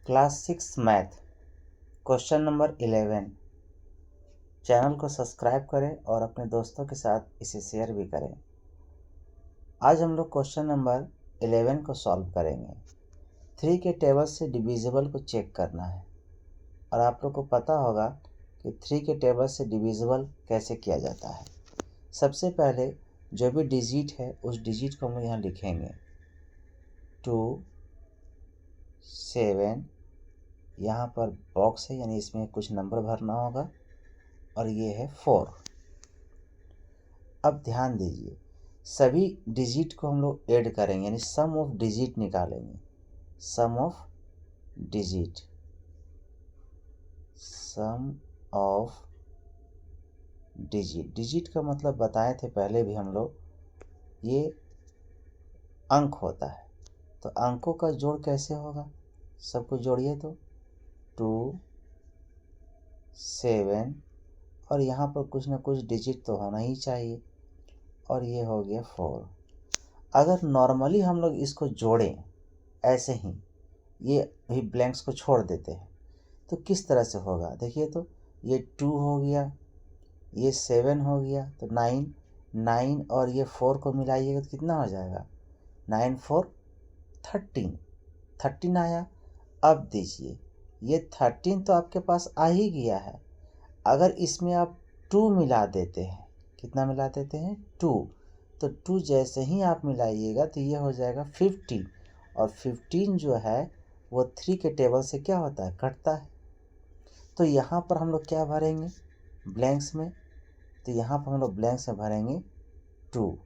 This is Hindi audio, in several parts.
Class 6 math question number 11। Channel को सब्सक्राइब करें और अपने दोस्तों के साथ इसे शेयर भी करें। आज हम लोग क्वेश्चन नंबर 11 को सॉल्व करेंगे। 3 के टेबल से डिविजिबल को चेक करना है और आप लोग को पता होगा कि 3 के टेबल से डिविजिबल कैसे किया जाता है। सबसे पहले जो भी डिजिट है उस डिजिट को हम यहाँ लिखेंगे 2 7। यहाँ पर बॉक्स है यानी इसमें कुछ नंबर भरना होगा और ये है 4। अब ध्यान दीजिए, सभी डिजिट को हम लोग ऐड करेंगे यानी सम ऑफ डिजिट निकालेंगे। Sum of digit, sum of digit, digit का मतलब बताए थे पहले भी हम लोग, ये अंक होता है। तो अंकों का जोड़ कैसे होगा, सबको जोड़िए तो 2 7 और यहाँ पर कुछ ना कुछ डिजिट तो होना ही चाहिए और ये हो गया 4। अगर नॉर्मली हम लोग इसको जोड़ें ऐसे ही, ये भी ब्लैंक्स को छोड़ देते हैं तो किस तरह से होगा देखिए। तो ये 2 हो गया, ये 7 हो गया तो 9 और ये 4 को मिलाइएगा तो कितना हो जाएगा 9 4 13 आया। अब दीजिए, ये 13 तो आपके पास आ ही गया है। अगर इसमें आप 2 मिला देते हैं, कितना मिला देते हैं 2, तो 2 जैसे ही आप मिलाइएगा तो ये हो जाएगा 15 और 15 जो है वो 3 के टेबल से क्या होता है, कटता है। तो यहाँ पर हम लोग क्या भरेंगे ब्लैंक्स में, तो यहाँ पर हम लोग ब्लैंक्स में भरेंगे 2।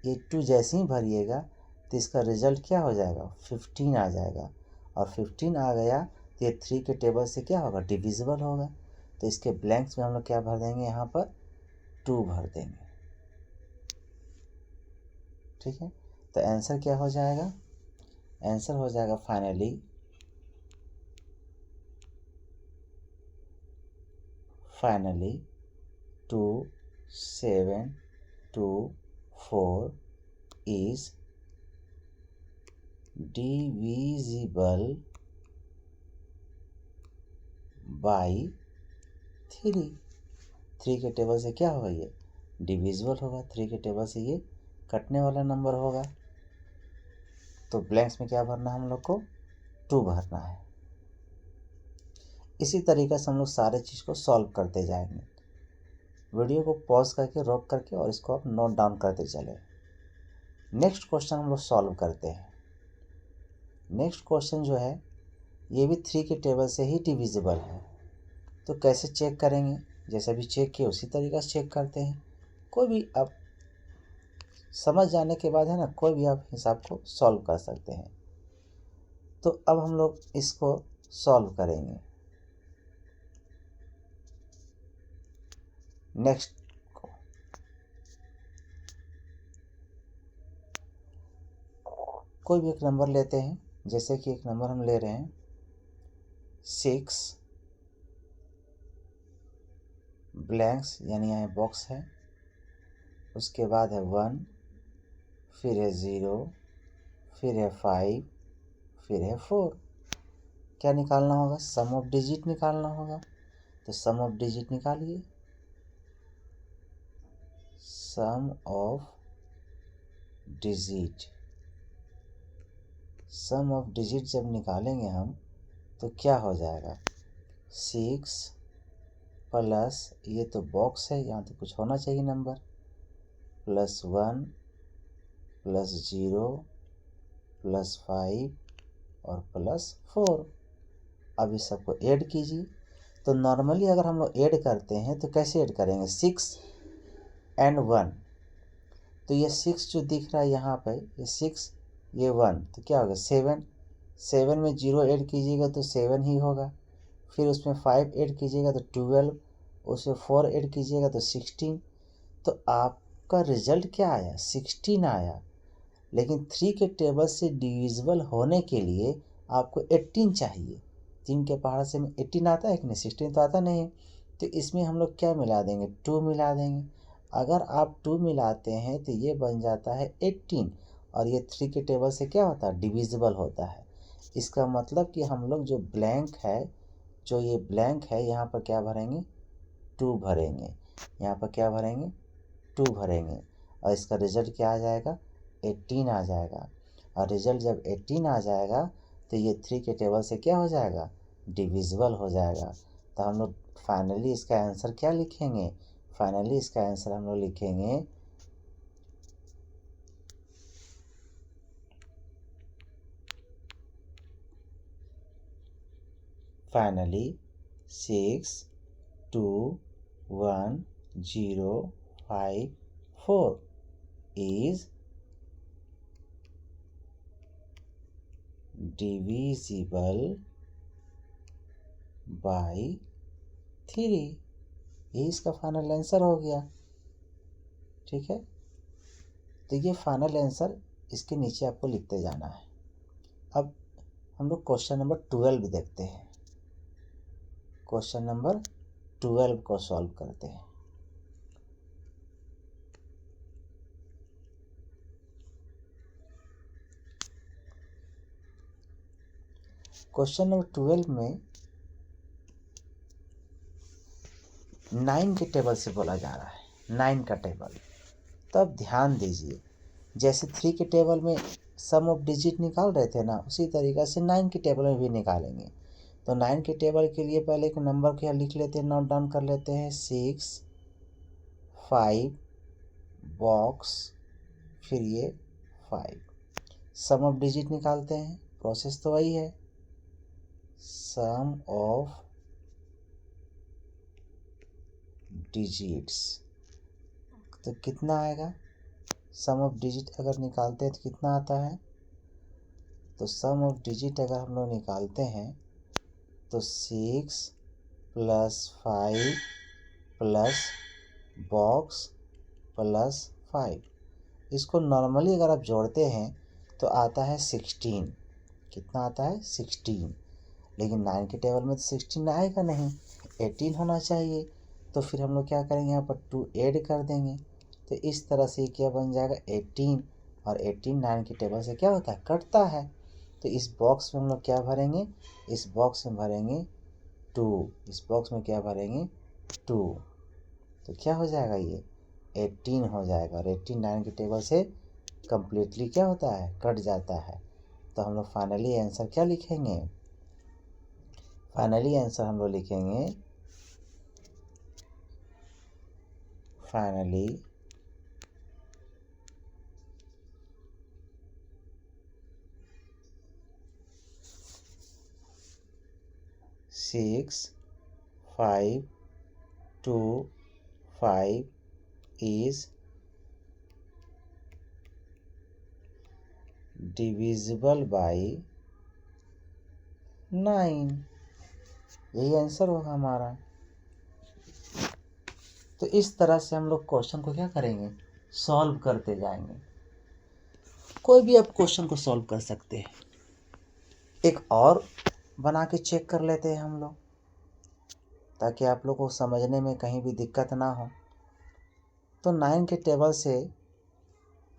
ये 2 जैसे ही भरिएगा तो इसका रिजल्ट क्या हो जाएगा 15 आ जाएगा और 15 आ गया तो ये 3 के टेबल से क्या होगा, डिविजिबल होगा। तो इसके ब्लैंक्स में हम लोग क्या भर देंगे, यहाँ पर 2 भर देंगे। ठीक है, तो आंसर क्या हो जाएगा, आंसर हो जाएगा फाइनली 2 7 2 4 is divisible by 3। 3 के टेबल से क्या होगा, ये डिविजिबल होगा। 3 के टेबल से ये कटने वाला नंबर होगा। तो ब्लैंक्स में क्या भरना है हम लोग को, 2 भरना है। इसी तरीके से हम लोग सारे चीज़ को सॉल्व करते जाएंगे। वीडियो को पॉज करके, रोक करके और इसको आप नोट डाउन करते चले। नेक्स्ट क्वेश्चन हम लोग सॉल्व करते हैं। नेक्स्ट क्वेश्चन जो है ये भी 3 के टेबल से ही डिविजिबल है। तो कैसे चेक करेंगे, जैसे भी चेक किए उसी तरीक़े से चेक करते हैं। कोई भी आप समझ जाने के बाद है ना, कोई भी आप हिसाब को सॉल्व कर सकते हैं। तो अब हम लोग इसको सॉल्व करेंगे। नेक्स्ट को कोई भी एक नंबर लेते हैं, जैसे कि एक नंबर हम ले रहे हैं 6, ब्लैंक्स यानी यहाँ बॉक्स है, उसके बाद है 1, फिर है 0, फिर है 5, फिर है 4। क्या निकालना होगा, सम ऑफ डिजिट निकालना होगा। तो सम ऑफ डिजिट निकालिए। Sum of digit, sum of digit जब निकालेंगे हम तो क्या हो जाएगा 6 प्लस, ये तो बॉक्स है यहाँ तो कुछ होना चाहिए नंबर, प्लस 1 प्लस 0 प्लस 5 और प्लस 4। अब इस सबको ऐड कीजिए। तो नॉर्मली अगर हम लोग ऐड करते हैं तो कैसे ऐड करेंगे, 6 एंड 1। तो ये 6 जो दिख रहा है यहाँ पे, ये 6 ये 1 तो क्या होगा 7। 7 में 0 ऐड कीजिएगा तो 7 ही होगा। फिर उसमें 5 ऐड कीजिएगा तो 12, उसमें 4 ऐड कीजिएगा तो 16। तो आपका रिजल्ट क्या आया 16 आया। लेकिन 3 के टेबल से डिविजिबल होने के लिए आपको 18 चाहिए। 3 के पहाड़ से में 18 आता है कि नहीं, 16 तो आता नहीं है। तो इसमें हम लोग क्या मिला देंगे, 2 मिला देंगे। अगर आप 2 मिलाते हैं तो ये बन जाता है 18 और ये 3 के टेबल से क्या होता है, डिविजिबल होता है। इसका मतलब कि हम लोग जो ब्लैंक है, जो ये ब्लैंक है, यहाँ पर क्या भरेंगे, 2 भरेंगे। यहाँ पर क्या भरेंगे, 2 भरेंगे, और इसका रिजल्ट क्या आ जाएगा, 18 आ जाएगा। और रिजल्ट जब 18 आ जाएगा तो ये 3 के टेबल से क्या हो जाएगा, डिविजिबल हो जाएगा। तो हम लोग फाइनली इसका आंसर क्या लिखेंगे, फाइनली इसका आंसर हम लोग लिखेंगे फाइनली 6 2 1 0 5 4 is divisible by 3। ये इसका फाइनल आंसर हो गया। ठीक है, तो ये फाइनल आंसर इसके नीचे आपको लिखते जाना है। अब हम लोग क्वेश्चन नंबर 12 देखते हैं। क्वेश्चन नंबर 12 को सॉल्व करते हैं। क्वेश्चन नंबर 12 में 9 के टेबल से बोला जा रहा है, 9 का टेबल। तो अब ध्यान दीजिए, जैसे 3 के टेबल में सम ऑफ डिजिट निकाल रहे थे ना, उसी तरीक़ा से 9 के टेबल में भी निकालेंगे। तो 9 के टेबल के लिए पहले एक नंबर क्या लिख लेते हैं, नोट डाउन कर लेते हैं, 6 5 बॉक्स, फिर ये 5। सम ऑफ डिजिट निकालते हैं, प्रोसेस तो वही है, सम ऑफ डिजिट्स। तो कितना आएगा, सम ऑफ डिजिट अगर निकालते हैं तो कितना आता है, तो सम ऑफ डिजिट अगर हम लोग निकालते हैं तो 6 + 5 + बॉक्स + 5, इसको नॉर्मली अगर आप जोड़ते हैं तो आता है 16। कितना आता है, 16। लेकिन 9 के टेबल में तो 16 आएगा नहीं, 18 होना चाहिए। तो फिर हम लोग क्या करेंगे, यहाँ पर 2 ऐड कर देंगे। तो इस तरह से क्या बन जाएगा, 18, और 18 9 के टेबल से क्या होता है, कटता है। तो इस बॉक्स में हम लोग क्या भरेंगे, इस बॉक्स में भरेंगे 2, इस बॉक्स में क्या भरेंगे, 2। तो क्या हो जाएगा, ये 18 हो जाएगा, और 18 9 के टेबल से कम्प्लीटली क्या होता है, कट जाता है। तो हम लोग फाइनली आंसर क्या लिखेंगे, फाइनली आंसर हम लोग लिखेंगे, फाइनली 6 5 2 5 is divisible by 9। यही आंसर होगा हमारा। तो इस तरह से हम लोग क्वेश्चन को क्या करेंगे, सॉल्व करते जाएंगे। कोई भी आप क्वेश्चन को सॉल्व कर सकते हैं। एक और बना के चेक कर लेते हैं हम लोग, ताकि आप लोग को समझने में कहीं भी दिक्कत ना हो। तो 9 के टेबल से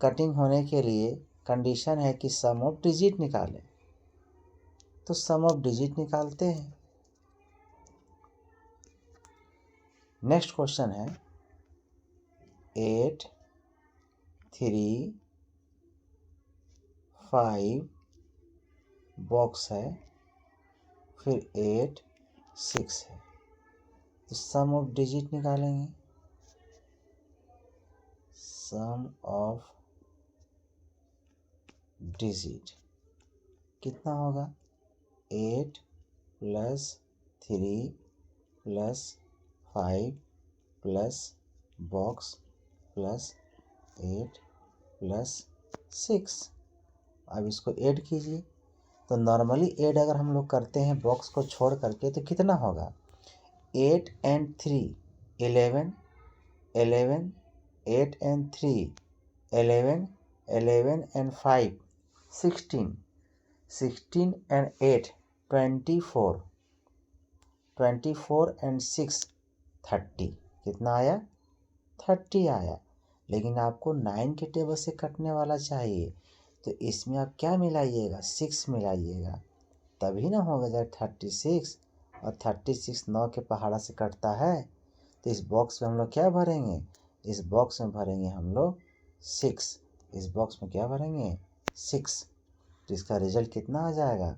कटिंग होने के लिए कंडीशन है कि सम ऑफ डिजिट निकालें। तो सम ऑफ डिजिट निकालते हैं। नेक्स्ट क्वेश्चन है 8 3 5 बॉक्स है, फिर 8 6 है। तो सम ऑफ डिजिट निकालेंगे, सम ऑफ डिजिट कितना होगा, 8 + 3 + 5 + बॉक्स + 8 + 6। अब इसको ऐड कीजिए। तो नॉर्मली ऐड अगर हम लोग करते हैं बॉक्स को छोड़ करके तो कितना होगा, 8 and 3 11 11, 8 and 3 11, 11 and 5 16, 16 and 8 24, 24 and 6 30। कितना आया, 30 आया। लेकिन आपको 9 के टेबल से कटने वाला चाहिए, तो इसमें आप क्या मिलाइएगा, 6 मिलाइएगा। तभी ना होगा जब 36 और 36 9 के पहाड़ा से कटता है। तो इस बॉक्स में हम लोग क्या भरेंगे, इस बॉक्स में भरेंगे हम लोग 6, इस बॉक्स में क्या भरेंगे 6। तो इसका रिजल्ट कितना आ जाएगा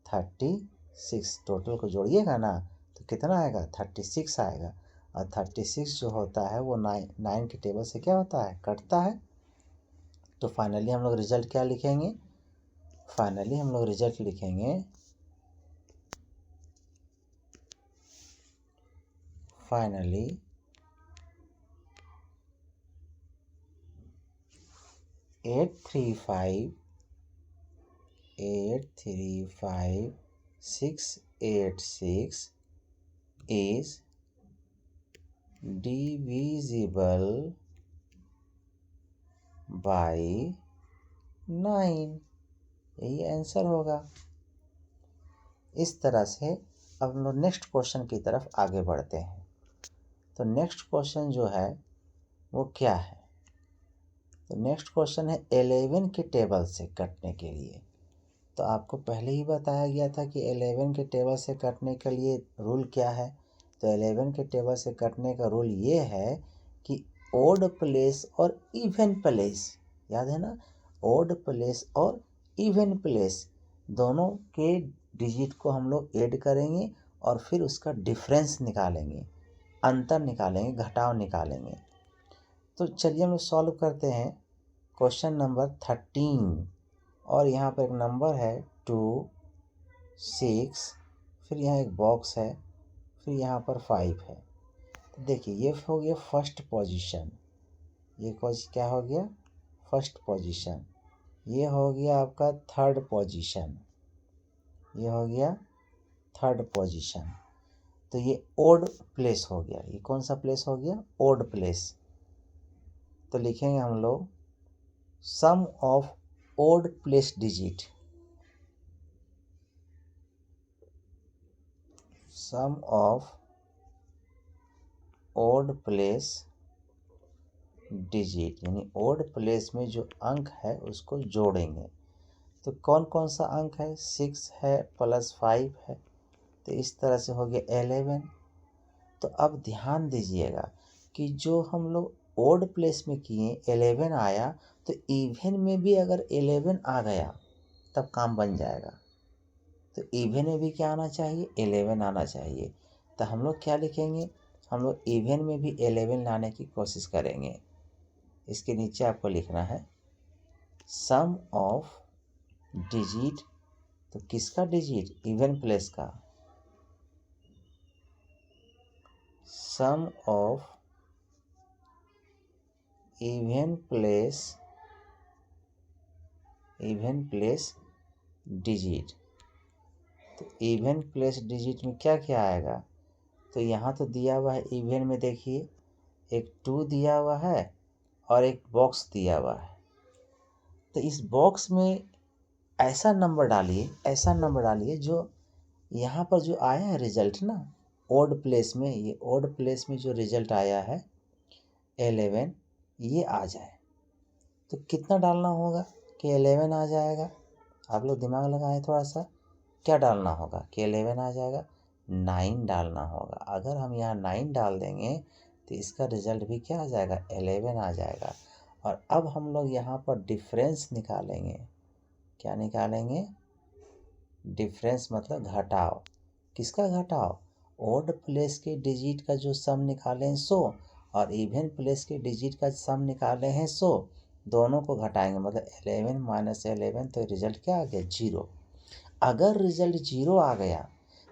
36। टोटल को जोड़िएगा ना तो कितना आएगा 36 आएगा। और 36 जो होता है वो 9 के टेबल से क्या होता है कटता है। तो फाइनली हम लोग रिजल्ट क्या लिखेंगे, फाइनली हम लोग रिजल्ट लिखेंगे फाइनली 835,686 is divisible by 9। यही आंसर होगा। इस तरह से अब हम लोग नेक्स्ट क्वेश्चन की तरफ आगे बढ़ते हैं। तो नेक्स्ट क्वेश्चन जो है वो क्या है, तो नेक्स्ट क्वेश्चन है 11 के टेबल से कटने के लिए। तो आपको पहले ही बताया गया था कि 11 के टेबल से कटने के लिए रूल क्या है। तो 11 के टेबल से कटने का रूल ये है कि ओड प्लेस और इवन प्लेस, याद है ना, ओड प्लेस और इवन प्लेस दोनों के डिजिट को हम लोग ऐड करेंगे और फिर उसका डिफरेंस निकालेंगे, अंतर निकालेंगे, घटाव निकालेंगे। तो चलिए हम लोग सॉल्व करते हैं क्वेश्चन नंबर 13। और यहाँ पर एक नंबर है 2 6, फिर यहाँ एक बॉक्स है, फिर यहाँ पर 5 है। तो देखिए ये हो गया फर्स्ट पोजीशन, ये क्या हो गया फर्स्ट पोजीशन, ये हो गया आपका थर्ड पोजीशन, ये हो गया थर्ड पोजीशन। तो ये ओड प्लेस हो गया, ये कौन सा प्लेस हो गया ओड प्लेस। तो लिखेंगे हम लोग sum of odd place digit, sum of odd place digit, यानी ओड प्लेस में जो अंक है उसको जोड़ेंगे। तो कौन कौन सा अंक है 6 है प्लस 5 है, तो इस तरह से हो गया 11। तो अब ध्यान दीजिएगा कि जो हम लोग ओड प्लेस में किए 11 आया, तो इवन में भी अगर 11 आ गया तब काम बन जाएगा। तो इवन में भी क्या आना चाहिए 11 आना चाहिए। तो हम लोग क्या लिखेंगे, हम लोग इवन में भी 11 लाने की कोशिश करेंगे। इसके नीचे आपको लिखना है सम ऑफ डिजिट, तो किसका डिजिट इवन प्लेस का, सम ऑफ इवन प्लेस डिजिट। तो इवन प्लेस डिजिट में क्या क्या आएगा, तो यहाँ तो दिया हुआ है इवन में, देखिए एक 2 दिया हुआ है और एक बॉक्स दिया हुआ है। तो इस बॉक्स में ऐसा नंबर डालिए, ऐसा नंबर डालिए जो यहाँ पर जो आया है रिजल्ट ना ओड प्लेस में, ये ओड प्लेस में जो रिजल्ट आया है 11 ये आ जाए। तो कितना डालना होगा कि 11 आ जाएगा, आप लोग दिमाग लगाएं थोड़ा सा, क्या डालना होगा कि 11 आ जाएगा 9 डालना होगा। अगर हम यहाँ 9 डाल देंगे तो इसका रिजल्ट भी क्या आ जाएगा 11 आ जाएगा। और अब हम लोग यहाँ पर डिफरेंस निकालेंगे, क्या निकालेंगे डिफरेंस मतलब घटाव। किसका घटाव, ओड प्लेस के डिजिट का जो सम निकाले हैं 100 और इवन प्लेस के डिजिट का सम निकाले हैं 100, दोनों को घटाएंगे मतलब 11 माइनस 11, तो रिजल्ट क्या आ गया 0। अगर रिजल्ट 0 आ गया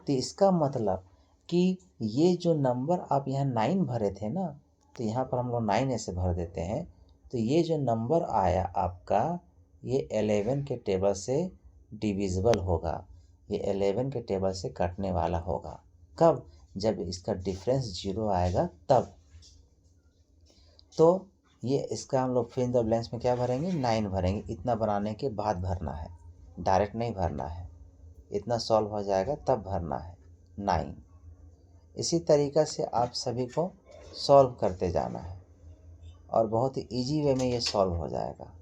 तो इसका मतलब कि ये जो नंबर आप यहाँ 9 भरे थे ना, तो यहाँ पर हम लोग 9 ऐसे भर देते हैं। तो ये जो नंबर आया आपका ये 11 के टेबल से डिविजिबल होगा, ये 11 के टेबल से कटने वाला होगा। कब, जब इसका डिफरेंस 0 आएगा तब। तो ये इसका हम लोग फिल इन द ब्लैंक्स में क्या भरेंगे 9 भरेंगे। इतना बनाने के बाद भरना है, डायरेक्ट नहीं भरना है, इतना सॉल्व हो जाएगा तब भरना है 9। इसी तरीक़ा से आप सभी को सॉल्व करते जाना है और बहुत ही ईजी वे में ये सॉल्व हो जाएगा।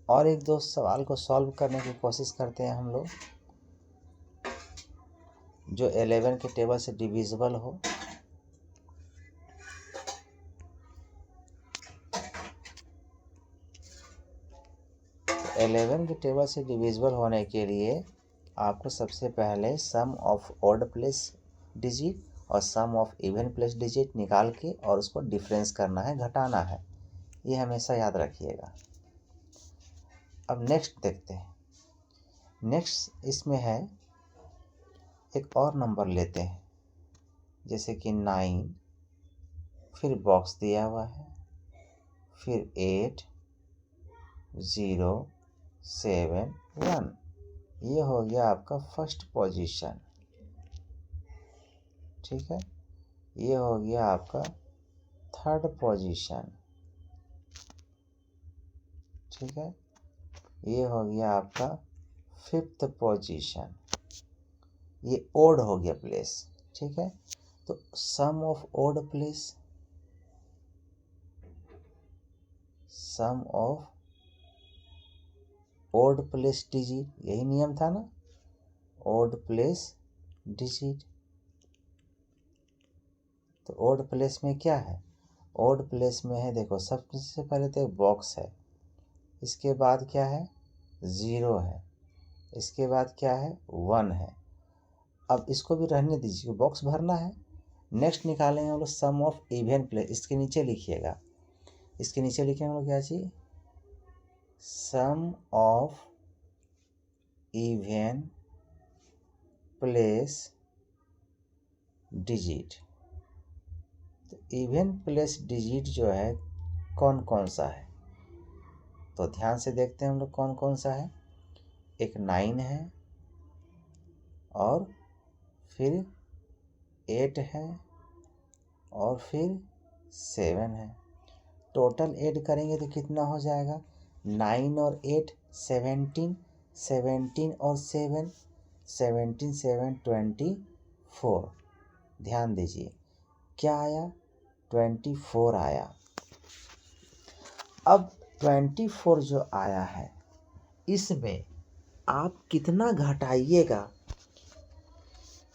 और एक दो सवाल को सॉल्व करने की कोशिश करते हैं हम लोग, जो 11 के टेबल से डिविजिबल हो। तो 11 के टेबल से डिविजिबल होने के लिए आपको सबसे पहले सम ऑफ ऑड प्लेस डिजिट और सम ऑफ इवन प्लेस डिजिट निकाल के और उसको डिफरेंस करना है, घटाना है। ये हमेशा याद रखिएगा। अब नेक्स्ट देखते हैं। नेक्स्ट इसमें है, एक और नंबर लेते हैं, जैसे कि 9, फिर बॉक्स दिया हुआ है, फिर 8 0 7 1। ये हो गया आपका फर्स्ट पोजीशन, ठीक है। ये हो गया आपका थर्ड पोजीशन, ठीक है। ये हो गया आपका फिफ्थ पोजीशन। ये ओड हो गया प्लेस, ठीक है। तो sum of odd place, sum of odd place digit, यही नियम था ना, ओड प्लेस डिजिट। तो ओड प्लेस में क्या है, ओड प्लेस में है, देखो सबसे पहले तो एक बॉक्स है, इसके बाद क्या है, 0 है, इसके बाद क्या है, 1 है। अब इसको भी रहने दीजिए, बॉक्स भरना है। नेक्स्ट निकालेंगे हम लोग सम ऑफ इवन प्लेस। इसके नीचे लिखिएगा, इसके नीचे लिखेंगे हम लोग क्या चीज, सम ऑफ इवन प्लेस डिजिट। तो इवन प्लेस डिजिट जो है कौन कौन सा है, तो ध्यान से देखते हैं हम लोग कौन कौन सा है। एक 9 है, और फिर 8 है, और फिर 7 है। टोटल ऐड करेंगे तो कितना हो जाएगा, 9 और 8 17, 17 और 7 17 7 24। ध्यान दीजिए क्या आया, 24 आया। अब 24 जो आया है, इसमें आप कितना घटाइएगा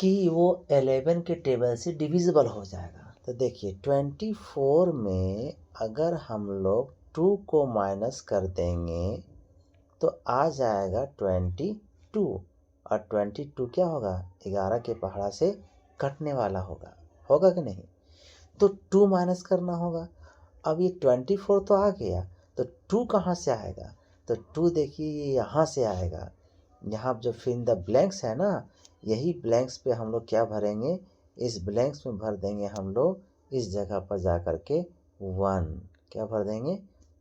कि वो 11 के टेबल से डिविजिबल हो जाएगा। तो देखिए 24 में अगर हम लोग 2 को माइनस कर देंगे तो आ जाएगा 22, और 22 क्या होगा, 11 के पहाड़ा से कटने वाला होगा, होगा कि नहीं। तो 2 माइनस करना होगा। अब ये 24 तो आ गया, तो 2 कहाँ से आएगा, तो 2 देखिए ये यहाँ से आएगा। यहाँ जो फिल द ब्लैंक्स है ना, यही ब्लैंक्स पे हम लोग क्या भरेंगे, इस ब्लैंक्स में भर देंगे हम लोग इस जगह पर जा कर के 1, क्या भर देंगे,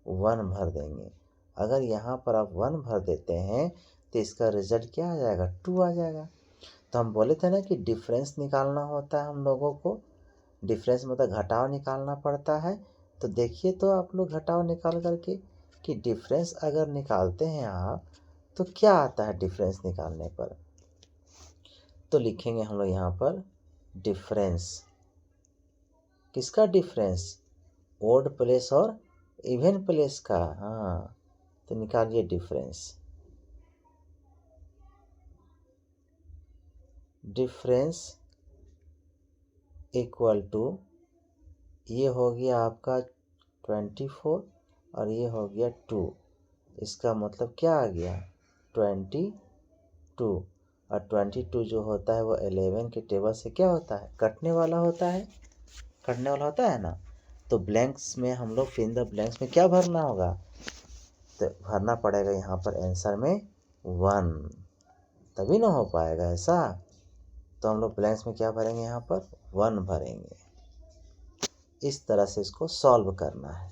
1 भर देंगे। अगर यहाँ पर आप 1 भर देते हैं तो इसका रिजल्ट क्या आ जाएगा, 2 आ जाएगा। तो हम बोले थे ना कि डिफरेंस निकालना होता है हम लोगों को, डिफरेंस मतलब घटाव निकालना पड़ता है। तो देखिए तो आप लोग घटाव निकाल करके कि डिफरेंस अगर निकालते हैं आप तो क्या आता है डिफरेंस निकालने पर। तो लिखेंगे हम लोग यहाँ पर डिफरेंस, किसका डिफरेंस, ओड प्लेस और इवन प्लेस का। हाँ, तो निकालिए डिफरेंस, डिफरेंस इक्वल टू, ये हो गया आपका 24 और ये हो गया 2। इसका मतलब क्या आ गया, 22। और 22 जो होता है वो 11 के टेबल से क्या होता है, कटने वाला होता है, कटने वाला होता है ना। तो ब्लैंक्स में हम लोग फिल द ब्लैंक्स में क्या भरना होगा, तो भरना पड़ेगा यहाँ पर आंसर में 1, तभी ना हो पाएगा ऐसा। तो हम लोग ब्लैंक्स में क्या भरेंगे, यहाँ पर 1 भरेंगे। इस तरह से इसको सॉल्व करना है।